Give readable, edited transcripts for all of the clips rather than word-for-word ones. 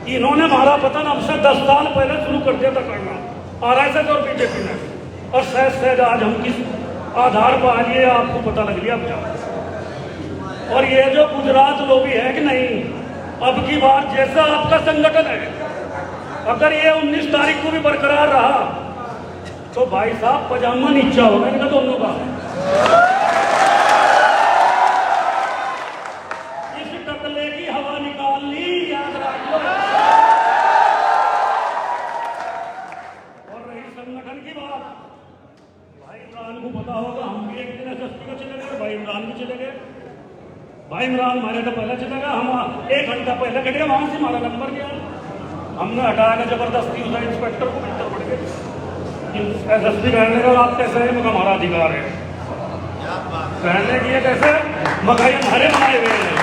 इन्होंने हमारा पतन अब से 10 साल पहले शुरू कर दिया था करना, RSS और बीजेपी ने। और सहज आज हम किस आधार पर आ लिए आपको पता लग लिया अब। और ये जो गुजरात लॉबी है कि नहीं, अब की बार जैसा आपका संगठन है, अगर ये 19 तारीख को भी बरकरार रहा तो भाई साहब पजामा नीचा होगा इनका दोनों का। इस टकले की हवा निकालनी याद रख लो। और रही संगठन की बात, भाई इमरान को पता होगा, हम भी एक दिन SSP को चले गए, भाई इमरान भी चले गए। भाई इमरान हमारे तो पहले चले गए, हम 1 घंटा पहले कटे, वहां से हमारा नंबर गया, हमने हटाया कि जबरदस्ती उधर इंस्पेक्टर को भीतर पड़ गए। SSP कहने का आप कैसे है, मगर हमारा अधिकार है कहने की, कैसे मगर हमारे बनाए हुए हैं,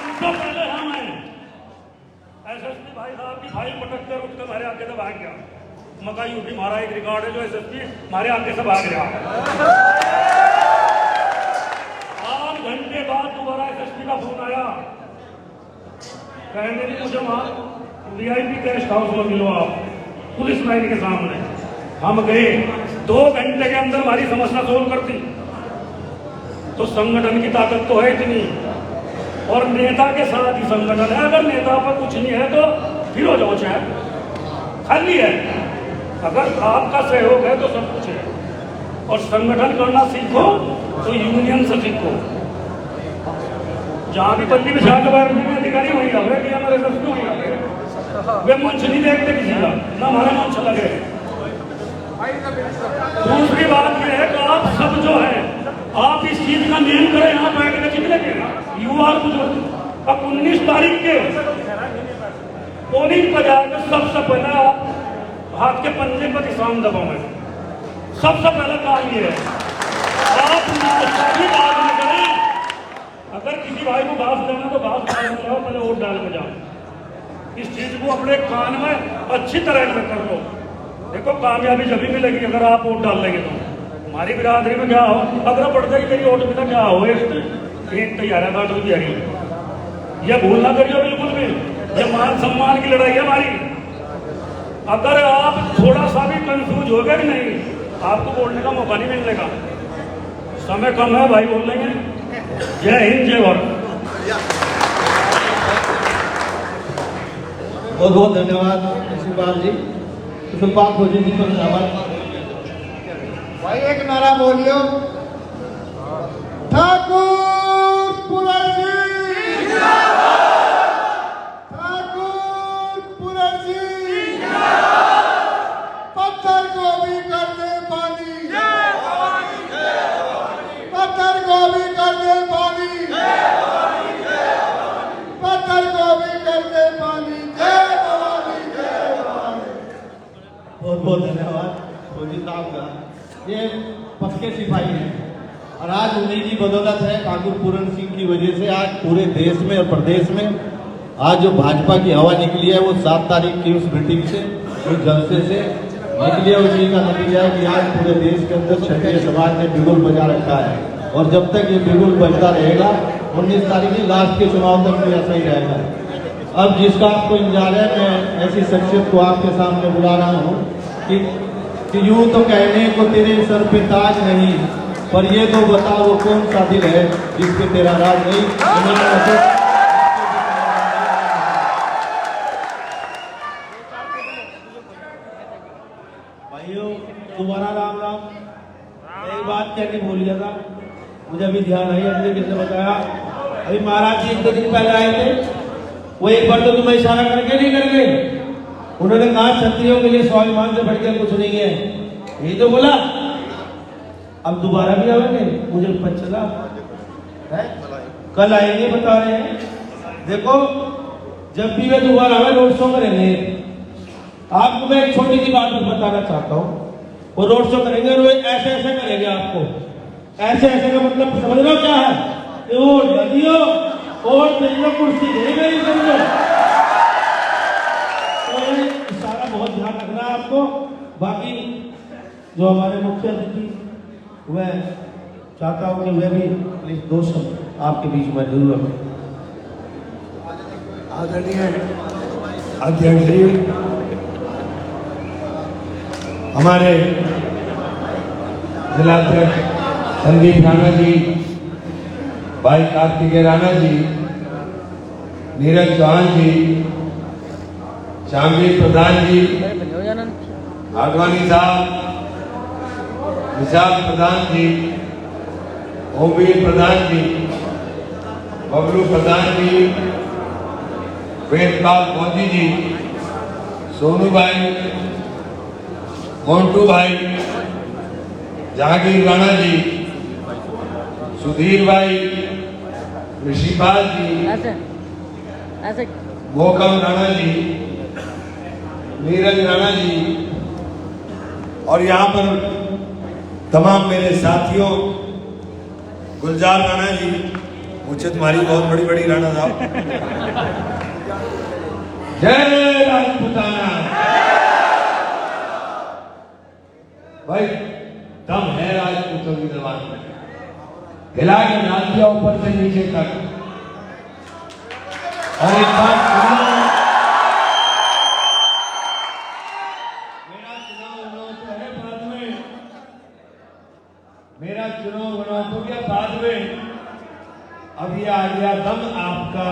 इनको पहले हम हैं। SSP भाई साहब की फाइल पटक कर उसके हमारे आगे से भाग गया, मगर यूं भी हमारा एक रिकॉर्ड है जो SSP हमारे आगे से भाग गया। 8 घंटे बाद दोबारा SSP का फोन आया, कहने की मुझे वहां VIP गेस्ट हाउस में मिलो आप, पुलिस लाइन के सामने। हम गए, 2 घंटे के अंदर हमारी समस्या सोल्व करती। तो संगठन की ताकत तो है इतनी, और नेता के साथ ही संगठन है। अगर नेता पर कुछ नहीं है तो फिर हो जाओ, चाहे खाली है। अगर आपका सहयोग है तो सब कुछ है। और संगठन करना सीखो तो यूनियन से सीखो। जहां भी बल्ली में शांत अधिकारी वही आ रहे, हमारे SSP वही आ रहे, वे मंच नहीं देखते किसी का, ना हमारा मंच लगे। दूसरी बात यह है कि आप सब जो है, आप इस चीज का नियम करें, यहाँ बैठ के कितने के युवा बुजुर्ग। अब 19 तारीख के पोलिंग पर जाकर सबसे पहले आप हाथ के पन्ने पर निशान दबाओ। सबसे पहले काम ये है, आप नाश्ता भी बाद में करें। अगर किसी भाई को घास देना तो घास डाल जाओ, पहले वोट डाल के जाओ। इस चीज को अपने कान में अच्छी तरह से कर लो। देखो कामयाबी जब भी मिलेगी अगर आप वोट डाल लेंगे तो। हमारी बिरादरी में क्या हो, अगर बढ़ते ही मेरी वोट मिला क्या हो, एक तैयार है, बात भी आ रही। यह भूल ना करिए बिल्कुल भी, यह मान सम्मान की लड़ाई है हमारी। अगर आप थोड़ा सा भी कंफ्यूज हो गए कि नहीं, आपको बोलने का मौका नहीं मिलेगा। समय कम है भाई, बोल लेंगे। जय हिंद, जय भारत। बहुत बहुत धन्यवाद शिवपाल जी। शिवपाल भोजी जी को धन्यवाद। भाई एक नारा बोलियो, ठाकुर पुरर जी जिंदाबाद, ठाकुर पुरर जी जिंदाबाद, पत्थर को भी कर दे पानी, पत्थर को भी कर दे पानी, पत्थर को भी कर दे पानी। बहुत बहुत धन्यवाद फौजी साहब का। ये पक्के सिपाही हैं और आज उन्हीं की बदौलत है, ठाकुर पूरन सिंह की वजह से आज पूरे देश में और प्रदेश में आज जो भाजपा की हवा निकली है वो 7 तारीख की उस मीटिंग से, उस जलसे से निकली है। उसी का नतीजा है कि आज पूरे देश के अंदर क्षत्रिय समाज ने बिगुल बजा रखा है, और जब तक ये बिगुल बजता रहेगा 19 तारीख की लास्ट के चुनाव तक भी ऐसा ही रहेगा। अब जिसका आपको इंतजार है, मैं ऐसी शख्सियत को आपके सामने बुला रहा हूँ कि यूं तो कहने को तेरे सर पे ताज नहीं, पर ये तो बता वो कौन सा दिल है जिसके तेरा राज नहीं। भाइयों दोबारा राम राम। एक बात कहने भूल गया था, मुझे अभी ध्यान आई, अपने किसने बताया। अभी महाराज जी 1-2 दिन पहले आए थे, वो एक बार तो तुम्हें इशारा करके नहीं कर गए। उन्होंने कहा क्षत्रियों के लिए स्वाभिमान से बढ़कर कुछ नहीं है, यही तो बोला। अब दोबारा भी आएंगे, मुझे पता चला है कल आएंगे, बता रहे हैं। देखो जब भी वे दोबारा आए रोड शो करेंगे। आपको मैं एक छोटी सी बात बताना चाहता हूँ, वो रोड शो करेंगे और वो ऐसे ऐसे करेंगे। आपको ऐसे ऐसे का मतलब समझ लो क्या है, वो नदियों और कुर्सी नहीं गई समझो। तो सारा बहुत ध्यान रखना है आपको। बाकी जो हमारे मुख्य अतिथि, वह चाहता हूँ कि वह भी प्लीज 2 शब्द आपके बीच में जरूर रखें। आदरणीय अध्यक्ष जी, हमारे जिलाध्यक्ष संदीप राणा जी, भाई कार्तिकेय राणा जी, नीरज चौहान जी, श्यामवीर प्रधान जी, आडवाणी साहब, विशाल प्रधान जी, ओमवीर प्रधान जी, बबलू प्रधान जी, वेदपाल मोदी जी, सोनू भाई, मोन्टू भाई, जहांगीर राणा जी, सुधीर भाई, ऋषिपाल जी, मोहकम राणा जी, नीरज राणा जी, और यहाँ पर तमाम मेरे साथियों, गुलजार राणा जी, मुझे तुम्हारी बहुत बड़ी बड़ी राणा साहब, जय राजपूताना। भाई दम है राजपूतों की जबान में, हिला के नाच दिया ऊपर से नीचे तक। और एक बात मेरा चुनाव तो है बाद में, मेरा चुनाव तो क्या बाद में, अब ये आ गया दम आपका,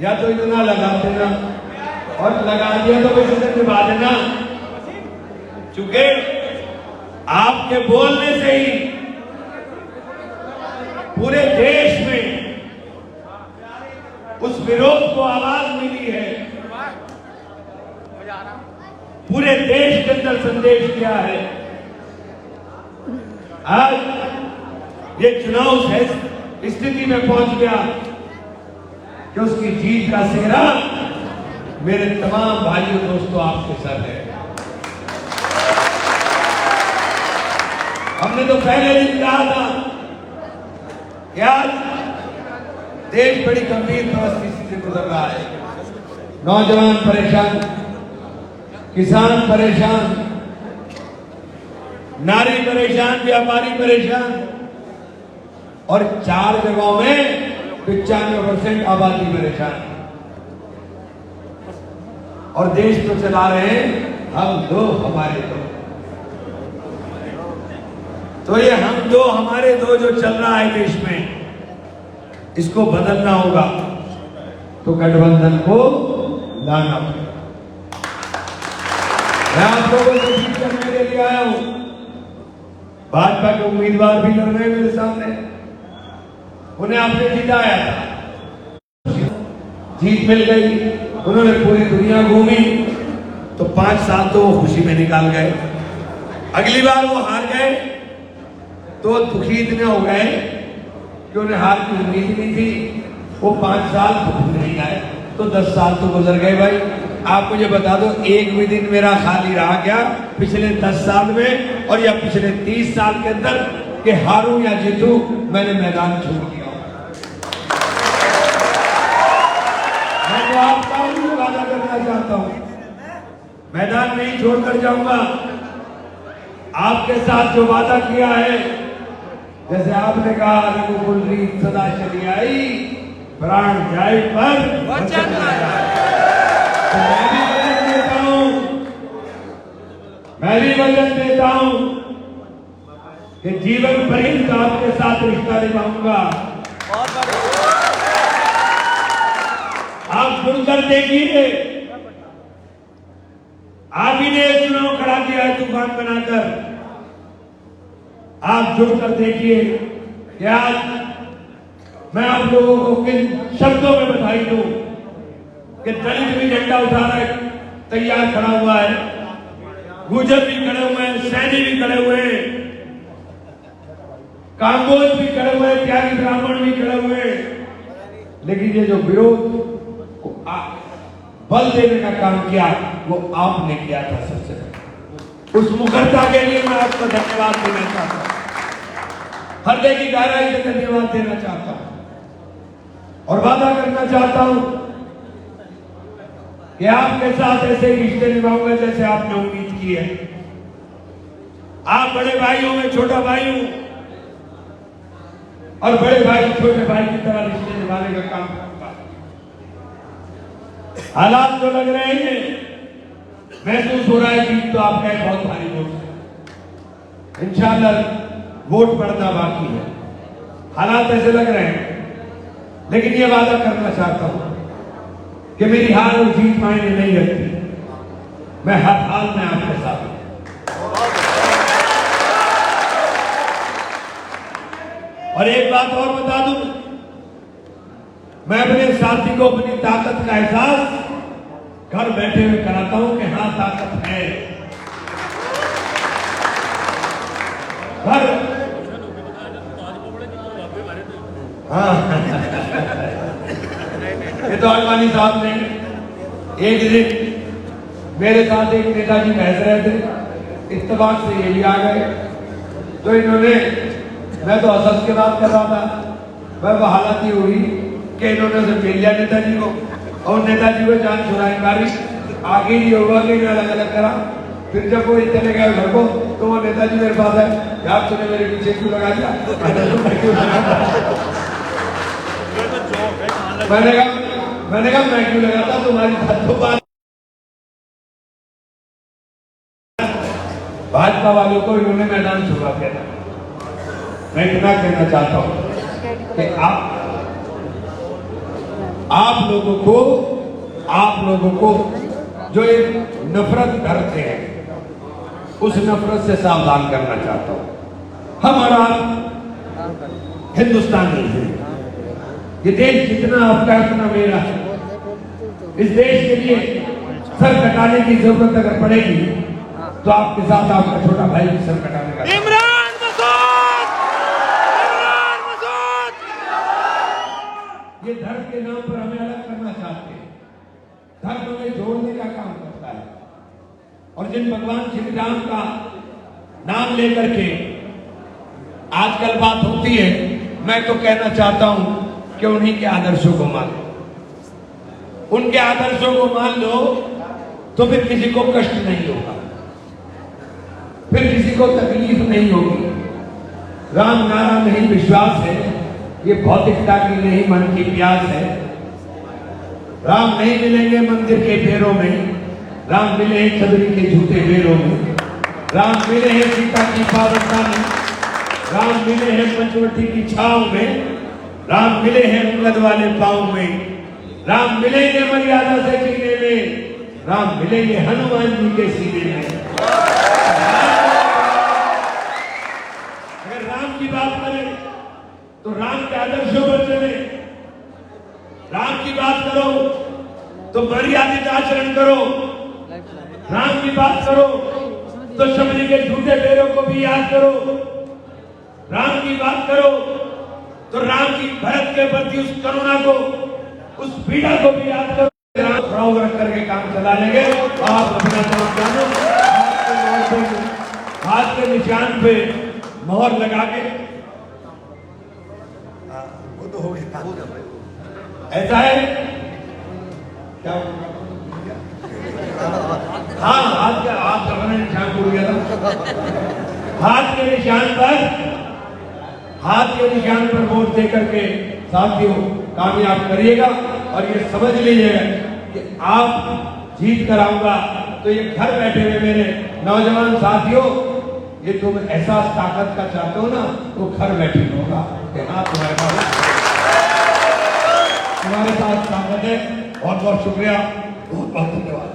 या तो इतना लगा देना और लगा दिया तो वैसे से निभा देना, चूंकि आपके बोलने से ही पूरे देश में उस विरोध को आवाज मिली है, पूरे देश के अंदर संदेश किया है। आज ये चुनाव स्थिति में पहुंच गया कि उसकी जीत का सेहरा मेरे तमाम भाइयों दोस्तों आपके सर है। हमने तो पहले दिन कहा था कि आज देश बड़ी गंभीर परिस्थिति से गुजर रहा है, नौजवान परेशान, किसान परेशान, नारी परेशान, व्यापारी परेशान, और 4 जगहों में 95% आबादी परेशान, और देश तो चला रहे हैं हम दो हमारे दो। तो ये हम दो हमारे दो जो चल रहा है देश में, इसको बदलना होगा तो गठबंधन को लाना पड़ेगा। मैं आप लोगों को जीत करने के लिए आया हूं, भाजपा के उम्मीदवार भी लड़ रहे हैं मेरे सामने, उन्हें आपने जिताया था, जीत मिल गई, उन्होंने पूरी दुनिया घूमी, तो 5 साल तो वो खुशी में निकाल गए। अगली बार वो हार गए तो दुखी इतने हो गए कि उन्हें हार की उम्मीद नहीं थी, वो 5 साल दुख नहीं आए, तो 10 साल तो गुजर गए। भाई आप मुझे बता दो, एक भी दिन मेरा खाली रहा क्या पिछले 10 साल में, और या पिछले 30 साल के अंदर, कि हारूं या जीतूं मैंने मैदान छोड़ दिया। मैं तो आपका भी वादा करना चाहता हूं, मैदान नहीं छोड़कर जाऊंगा। आपके साथ जो वादा किया है, जैसे आपने कहा रघुकुल रीत सदा चली आई, प्राण जाए पर वचन न जाए। तो मैं भी वचन देता हूं, मैं भी वचन देता हूं कि जीवन पर्यंत आपके साथ रिश्ता निभाऊंगा। आप सुनकर देखिए, आप ही ने चुनाव खड़ा किया है तूफान बनाकर। आप जुड़कर देखिए कि आज मैं आप लोगों को किन शब्दों में बधाई दूं कि दलित भी झंडा उठा रहा है, तैयार खड़ा हुआ है, गुर्जर भी खड़े हुए हैं, सैनी भी खड़े हुए हैं, काम्बोज भी खड़े हुए हैं, त्यागी ब्राह्मण भी खड़े हुए हैं। लेकिन ये जो विरोध को बल देने का काम किया, वो आपने किया था सबसे पहले। उस मुखरता के लिए मैं आपको धन्यवाद देना चाहता हूं, हृदय की गहराई से धन्यवाद देना चाहता हूं, और वादा करना चाहता हूं कि आपके साथ ऐसे रिश्ते निभाऊंगा जैसे आपने उम्मीद की है। आप बड़े भाई हो, मैं छोटा भाई हूं, और बड़े भाई छोटे भाई की तरह रिश्ते निभाने का काम करूंगा। हालात जो लग रहे हैं, महसूस हो रहा है जीत तो आपका एक बहुत भारी वोट है। इंशाल्लाह वोट पड़ना बाकी है, हालात ऐसे लग रहे हैं, लेकिन ये वादा करना चाहता हूं कि मेरी हार और जीत मायने नहीं रखती, मैं हर हाल में आपके साथ हूं। और एक बात और बता दूं, मैं अपने साथी को अपनी ताकत का एहसास घर बैठे हुए कराता हूं कि हां ताकत है। घर हाँ ये तो अडवाणी साहब ने एक दिन मेरे साथ एक नेताजी बहस रहे थे, इत्तेफाक से ये भी आ गए, तो इन्होंने, मैं तो हंस के बात कर रहा था, वह हालत ही हुई कि इन्होंने उसे मिल लिया नेताजी को, और नेताजी को जान छुड़ाई मारी, आगे ही होगा कि अलग अलग करा। फिर जब वो चले गए घर को, तो वो नेताजी मेरे पास है, यार तूने मेरे पीछे क्यों लगा दिया? मैंने कहा मैं क्यों लगाता, तुम्हारी बात। भाजपा वालों को इन्होंने मैदान छुड़ा दिया था। मैं इतना कहना चाहता हूं कि आप लोगों को जो एक नफरत करते हैं, उस नफरत से सावधान करना चाहता हूं। हमारा हिंदुस्तान नहीं है, ये देश जितना आपका उतना मेरा है। इस देश के लिए सर कटाने की जरूरत अगर पड़ेगी तो आपके साथ आपका छोटा भाई भी सर कटाने का। इमरान मसूद, ये धर्म के नाम पर हमें अलग करना चाहते हैं, धर्म हमें जोड़ने का काम करता है। और जिन भगवान श्री राम का नाम लेकर के आजकल बात होती है, मैं तो कहना चाहता हूं कि उन्हीं के आदर्शों को मान लो। उनके आदर्शों को मान लो तो फिर किसी को कष्ट नहीं होगा, फिर किसी को तकलीफ नहीं होगी। राम नारा नहीं विश्वास है, ये भौतिकता की नहीं मन की प्यास है। राम नहीं मिलेंगे मंदिर के फेरों में, राम मिले हैं छतरी के झूठे बेरों में। राम मिले हैं सीता की पावनता में, राम मिले हैं पंचवटी की छाव में, राम मिले हैं अंगद वाले पांव में। राम मिलेंगे मर्यादा से जीने में, राम मिलेंगे हनुमान जी के सीने में। अगर राम की बात करें तो राम के आदर्शों पर चले, राम की बात करो तो मर्यादित आचरण करो, राम की बात करो तो शबरी के झूठे बेरों को भी याद करो, राम की बात करो तो राम की भरत के प्रति उस करुणा को, उस पीड़ा को भी याद करो। राम रख करके काम चला लेंगे। आप अपना काम जानो, हाथ के निशान पे मोहर लगा के, वो तो हो गया, ऐसा है क्या? हाँ, हाथ का अपना निशान भूल गया था। हाथ के निशान पर वोट दे करके साथियों कामयाब करिएगा। और ये समझ लीजिएगा कि आप जीत कर आऊंगा तो ये घर बैठे हुए मेरे नौजवान साथियों, ये तुम एहसास ताकत का चाहते हो ना, तो घर बैठे होगा कि हाँ तुम्हारे पास ताकत है। बहुत बहुत शुक्रिया, बहुत बहुत धन्यवाद।